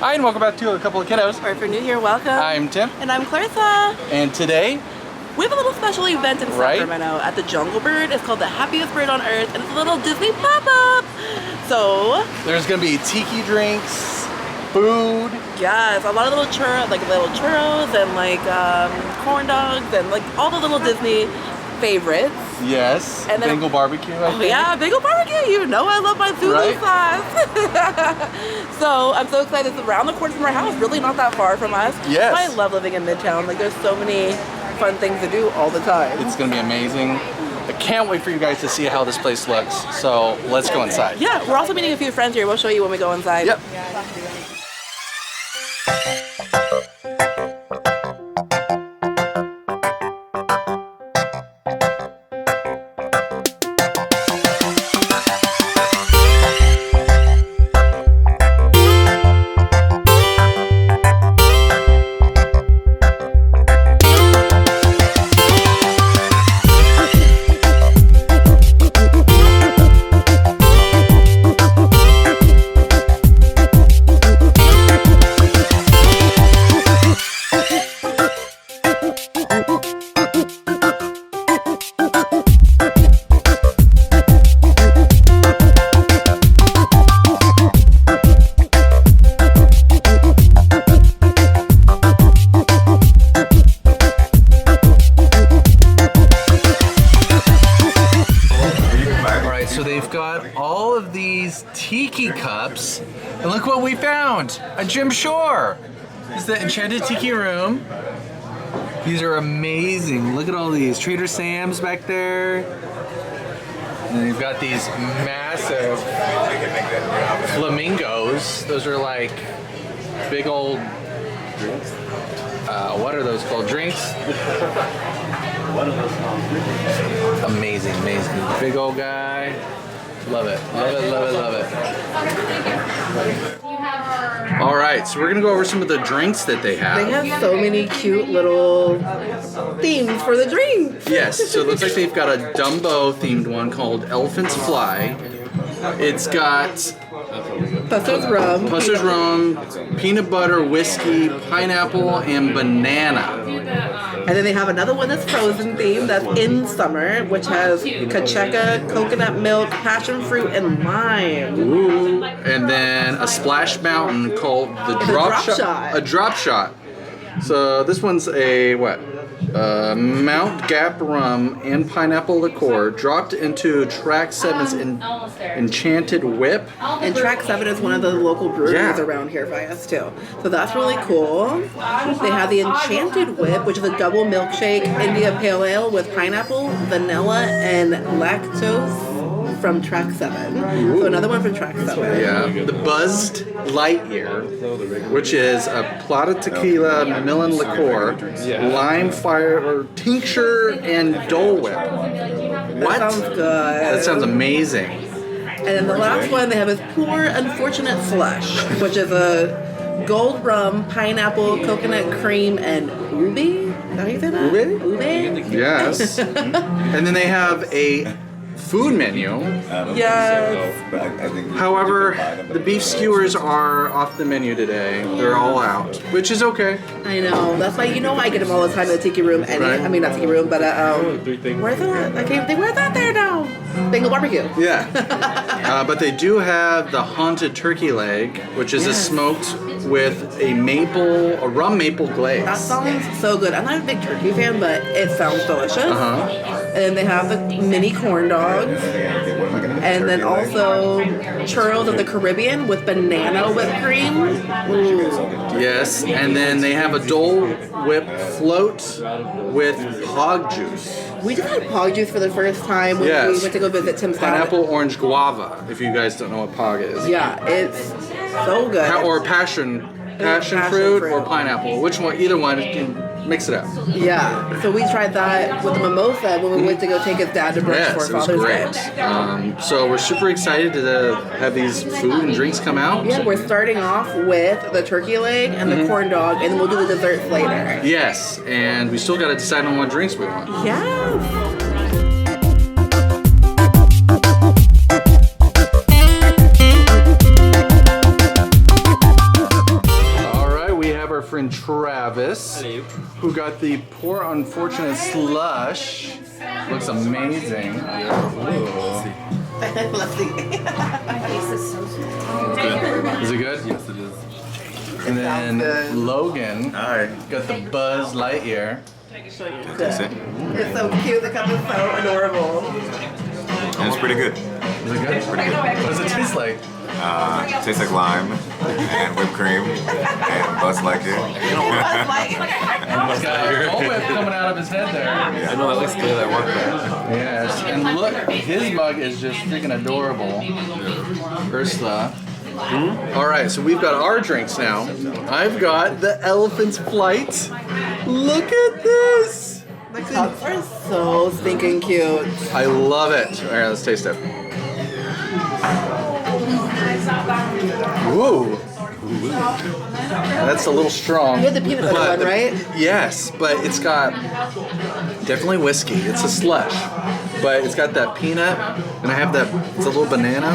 Hi, and welcome back to A Couple of Kiddos. Or if you're new here, welcome. I'm Tim. And I'm Clarissa. And today, we have a little special event in Sacramento at the Jungle Bird. It's called the Happiest Bird on Earth, and it's a little Disney pop-up. So there's gonna be tiki drinks, food. Yes, a lot of little churros and like corn dogs and like all the little Disney favorites. Yes, and then, Bengal barbecue. I think. Yeah, Bengal barbecue. You know I love my Zulu sauce. So I'm so excited. It's around the corner from our house. Really not that far from us. Yes. I love living in Midtown. Like there's so many fun things to do all the time. It's gonna be amazing. I can't wait for you guys to see how this place looks. So let's go inside. Yeah, we're also meeting a few friends here. We'll show you when we go inside. Yep. So they've got all of these tiki cups, and look what we found! A Jim Shore! This is the Enchanted Tiki Room. These are amazing. Look at all these. Trader Sam's back there. And then you've got these massive flamingos. Those are like big old, what are those called? Drinks? Amazing, amazing. Big old guy. Love it, love it, love it, love it. All right, so we're gonna go over some of the drinks that they have. They have so many cute little themes for the drinks. Yes, so it looks like they've got a Dumbo themed one called Elephant's Fly. It's got Pusser's rum, peanut butter, whiskey, pineapple, and banana. And then they have another one that's frozen themed, that's in summer, which has kacheka, coconut milk, passion fruit, and lime. Ooh. And then a Splash Mountain called the Drop Shot. A Drop Shot. So this one's a what? Mount Gap rum and pineapple liqueur dropped into Track 7's Enchanted Whip. And Track 7 is one of the local breweries around here by us too. So that's really cool. They have the Enchanted Whip, which is a double milkshake India Pale Ale with pineapple, vanilla, and lactose from Track 7. Ooh. So another one from Track 7. Yeah. The Buzzed Lightyear, which is a Plata Tequila Melon Liqueur, lime fire or tincture, and Dole Whip. What? That sounds good. That sounds amazing. And then the last one they have is Poor Unfortunate Slush, which is a gold rum, pineapple, coconut cream, and ube. Is that how you say that? Ube? Yes. And then they have a food menu. Yes. However, the beef skewers are off the menu today. They're all out, which is okay. I know. That's why I get them all the time in the Tiki Room. I mean, not Tiki Room, but where's that? I can't think. Where's that there now? Bengal barbecue. Yeah. But they do have the haunted turkey leg, which is a smoked with a rum maple glaze. That sounds so good. I'm not a big turkey fan, but it sounds delicious. And then they have the mini corn dogs. And then also churros of the Caribbean with banana whipped cream. Ooh. Yes, and then they have a Dole Whip float with hog juice. We just had pog juice for the first time when we went to go visit Tim's dad. Pineapple orange guava, if you guys don't know what pog is. Yeah, it's so good. Or passion fruit or pineapple. Which one? Either one. You can mix it up. Yeah. So we tried that with the mimosa when we went to go take his dad to brunch for Father's Day. So we're super excited to have these food and drinks come out. Yeah, we're starting off with the turkey leg and the corn dog, and then we'll do the desserts later. Yes, and we still got to decide on what drinks we want. Yes. Travis, who got the Poor Unfortunate Slush. Looks amazing. Let's see. Is it good? Yes, it is. And then Good. Logan Hi. got the Buzz Lightyear. It's so cute. The cup is so adorable. And it's pretty good. Is it good? What does it taste like? Tastes like lime and whipped cream and Buzz Lightyear. He's got a Dole Whip coming out of his head there. I know that looks good. I want that. Yes, and look, his mug is just freaking adorable. Ursula. All right, so we've got our drinks now. I've got the Elephant's Flight. Look at this. The cups are so stinking cute. I love it. All right, let's taste it. Ooh. That's a little strong. You had the peanut butter one, right? Yes, but it's got definitely whiskey. It's a slush, but it's got that peanut, and I have that. It's a little banana.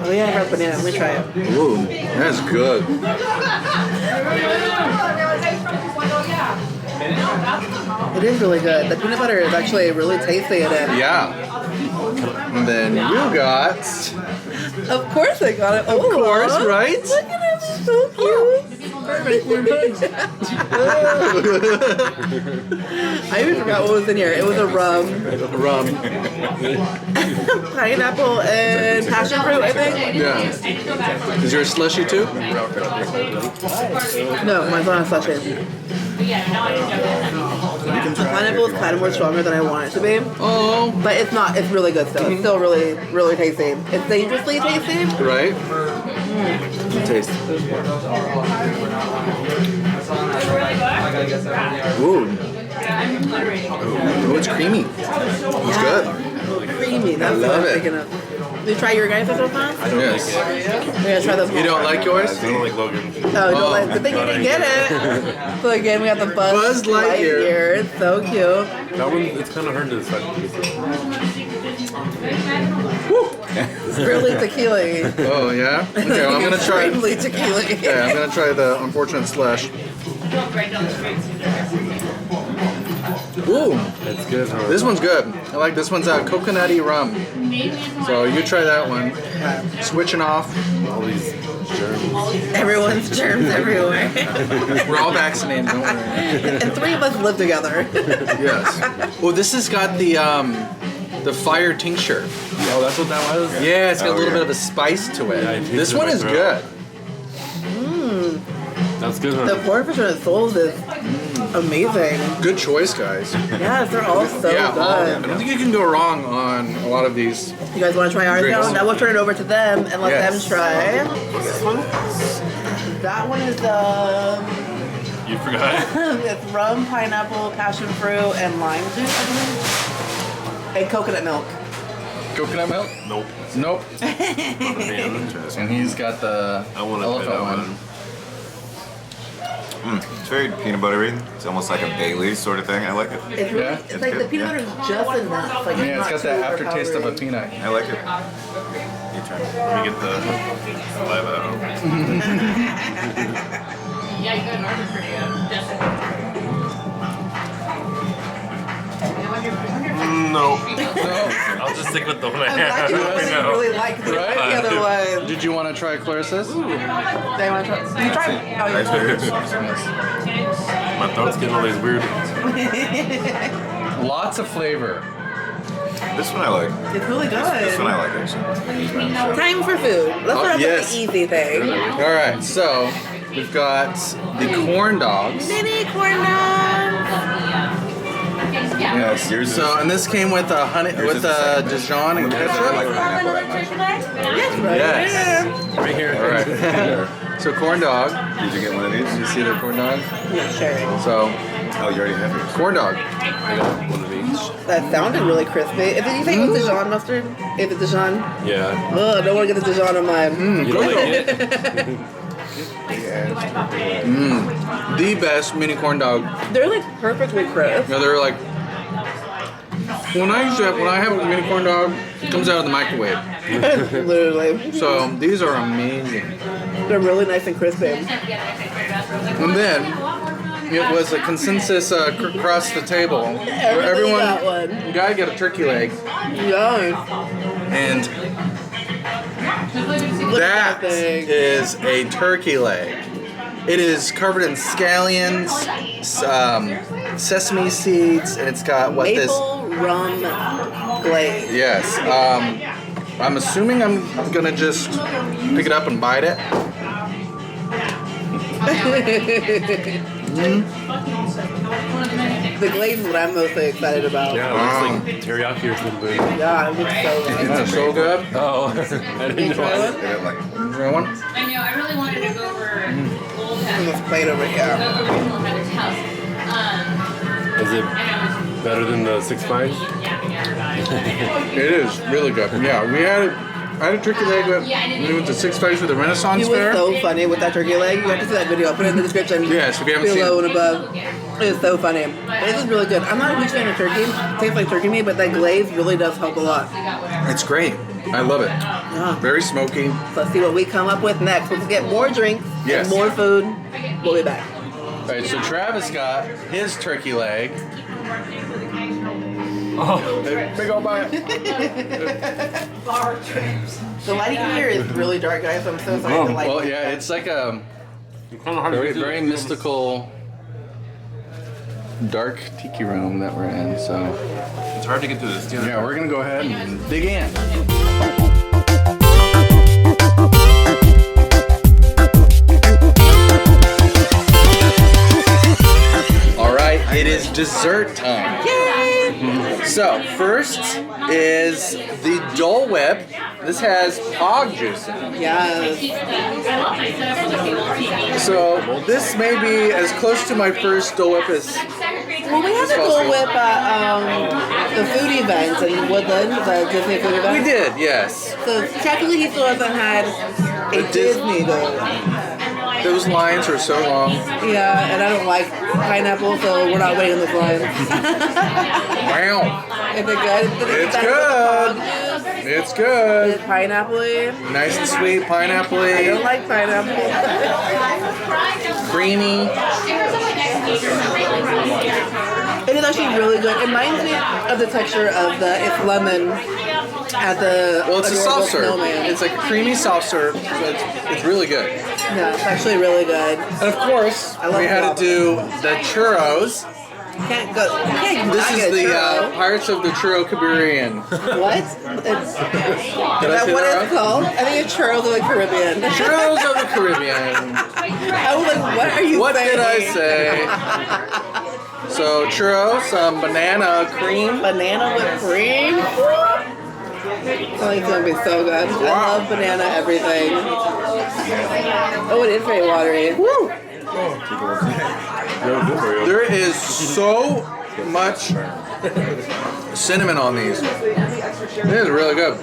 Oh yeah, I have banana. Let me try it. Ooh, that's good. It is really good. The peanut butter is actually really tasty in it. Yeah. And then you got, Of course I got it. of course, right? Look at him. He's so cute. I even forgot what was in here. It was a rum, pineapple, and passion fruit, I think. Yeah. Is yours slushy too? No, mine's not a slushy. The pineapple is kind of more stronger than I want it to be. Oh. But it's not. It's really good still. It's still really, really tasty. It's dangerously tasty. Right? Taste. Ooh. Ooh, it's creamy. It's good. Creamy. That's what love I'm it. thinking of. Did you try your guys' so far? Yes. We're gonna try those. You don't like yours? I don't like Logan. Oh, you don't like. Good thing you didn't get it. So again, we have the Buzz Lightyear. It's so cute. That one, it's kind of hard to decide. It's really tequila. Oh, yeah? Okay, well, I'm going to try. Extremely tequila. Yeah, I'm going to try the Unfortunate Slush. Ooh, It's good. Huh? this one's good. I like this one's coconutty rum. So you try that one. Switching off. All these germs. Everyone's germs everywhere. We're all vaccinated, don't worry. And three of us live together. Yes. Oh, this has got the fire tincture. Oh, that's what that was? Yeah, it's got a little yeah. bit of a spice to it. Yeah, it This tastes one in is my good. throat. That's good. The Huh? pork fish and souls is amazing. Good choice, guys. Yes, they're all so Yeah, I good. don't think you can go wrong on a lot of these. You guys want to try ours Drinks. now? Now we'll turn it over to them and let Yes. them try. This one? That one is You forgot? it's rum, pineapple, passion fruit, and lime juice, I believe. And coconut milk. Coconut milk? Nope. Nope. Man. And he's got the I want to try elephant that one. one. It's very peanut buttery. It's almost like a Bailey's sort of thing. I like it. It's really, Yeah. it's like the peanut butter is just enough. Like Yeah, it's it's not got that too aftertaste of a overpowering. peanut. I like it. You try. Let me get the saliva out. Yeah, you got an order pretty good. No. No. I'll just stick with the one I I'm glad have. you I really, know. really like the Right? other one. Did you want to try Clarissa's? They want to try. You try. Oh, Nice yeah. figures. My throat's getting all these weird. Lots of flavor. This one I like. It's really This one good. I like actually. Time for food. Let's start off yes. with the easy thing. All right, so we've got the corn dogs. Mini corn dogs. Yes. Yours is- So, and this came with a honey, Yours with is the second. Dijon and I ketchup. like pineapple that much. Yes, right. Yes. Right here. All right. So corn dog. Did you get one of these? You see the corn dog? Yeah, sharing. So Oh, you already have yours. corn dog. I got one of each. That sounded really crispy. Did you say it was Dijon mustard? Is it Dijon? Yeah. Oh, I don't want to get the Dijon on mine. You don't like it? The best mini corn dog. They're like perfectly crisp. No, they're like when I have a mini corn dog, it comes out of the microwave. Literally. So these are amazing. They're really nice and crispy. And then it was a consensus across the table. Everybody got one. You gotta get a turkey leg. Yeah. And that is a turkey leg. It is covered in scallions, sesame seeds, and it's got what Maple rum glaze. Yes. I'm assuming I'm gonna just pick it up and bite it. The glaze is what I'm mostly excited about. Yeah, it looks like teriyaki or something. Yeah, it looks so good. It's so good. Oh, I didn't know. Try one? I know, I really wanted to go over old And this plate over here. original Heather's house. Is it better than the 6'5"? It is really good. Yeah, I had a turkey leg when we went to Six Flags for the Renaissance He was Fair. so funny with that turkey leg. You have to see that video. I'll put it in the description. Yes, if you haven't below seen and above. It is so funny. This is really good. I'm not a huge fan of turkey. It tastes like turkey meat, but that glaze really does help a lot. It's great. I love it. Yeah. Very smoky. So let's see what we come up with next. Let's get more drinks Yes. and more food. We'll be back. All right, so Travis got his turkey leg. Oh, Big old bite. The lighting here is really dark, guys. I'm so sorry. The lighting. Well, yeah, it's like a it's kind of hard to very, get to very the- mystical, dark tiki room that we're in. So, It's hard to get to this. yeah, we're gonna go ahead and dig in. All right, it is dessert time. So, first is the Dole Whip. This has hog juice in it. Yes. So, this may be as close to my first Dole Whip as. Well, we had a Dole Whip at the food event in Woodland, the Disney food event. We did, yes. So technically, he still hasn't had a Disney Dole Whip. Those lines are so long. Yeah, and I don't like pineapple, so we're not waiting in this line. Wow. Is it good? It's good. It's good. Is it pineapple-y? Nice and sweet, I pineapple-y, don't like pineapple. creamy. It is actually really good. It reminds me of the texture of the It's Lemon at the Well, it's a Adorable soft serve. Snowman. It's like a creamy soft serve. So it's really good. Yeah, it's actually really good. And of course, I love we had guava. to do the churros. Can't go. Can't This not is get the churro. Pirates of the Churro Caribbean. What? It's, Did I is say that what that it's right? called? I think it's Churros of the Caribbean. Churros of the Caribbean. I was like, what are you What saying? did I say? So churros, banana cream. Banana with cream? Oh, it's gonna be so good. I love banana everything. Oh, it is very watery. Woo! There is so much cinnamon on these. It is really good.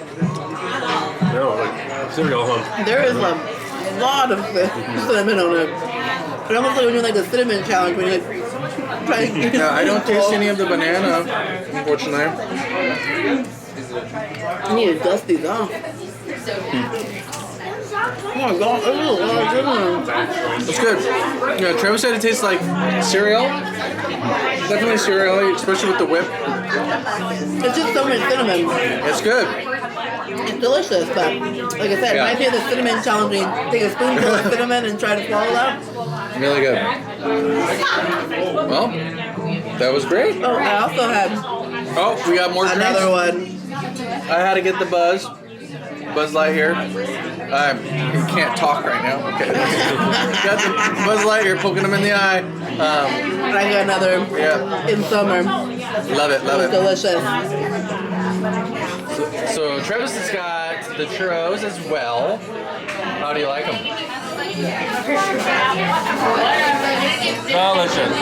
No, like cereal, huh? There is a lot of cinnamon on it. It's almost like when you're like the cinnamon challenge when you're like trying to Yeah, I don't taste any of the banana, unfortunately. I need to dust these off. Oh my god, this is a lot of cinnamon. It's good. Yeah, Travis said it tastes like cereal. Definitely cereal, especially with the whip. It's just so much cinnamon. It's good. It's delicious, but like I said, it reminds me of the cinnamon challenge when you take a spoonful of cinnamon and try to swallow that. Really good. Well, that was great. Oh, I also had Oh, we got more drinks. another one. I had to get the Buzz Lightyear. He can't talk right now. Okay. Got the Buzz Lightyear poking him in the eye. And I got another Yeah, in summer. love it, It love was it. delicious. So Travis has got the churros as well. How do you like them? Delicious.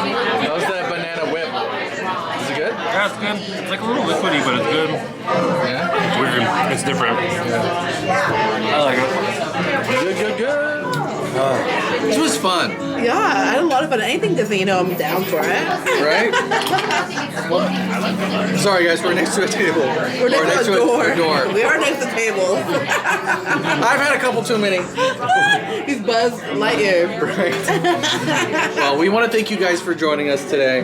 How's that banana whip? Is it good? Yeah, it's good. It's like a little liquidy, but it's good. Yeah. It's weird. It's different. I like it. Good. This was fun, Yeah, I had a lot of fun. Anything Disney, I'm down for it. right? Well, Sorry guys, we're next to a table. We're next to a door. We are next to tables. I've had a couple too many. He's Buzz Lightyear. Right. Well, we want to thank you guys for joining us today.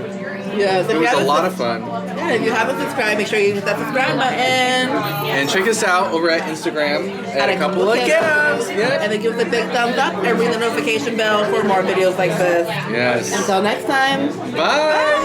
Yes, It was a lot of fun. Yeah, if you haven't subscribed, make sure you hit that subscribe button. And check us out over at Instagram at a couple of kiddos. Yep. And then give us a big thumbs up and ring the notification bell for more videos like this. Yes. Until next time. Bye.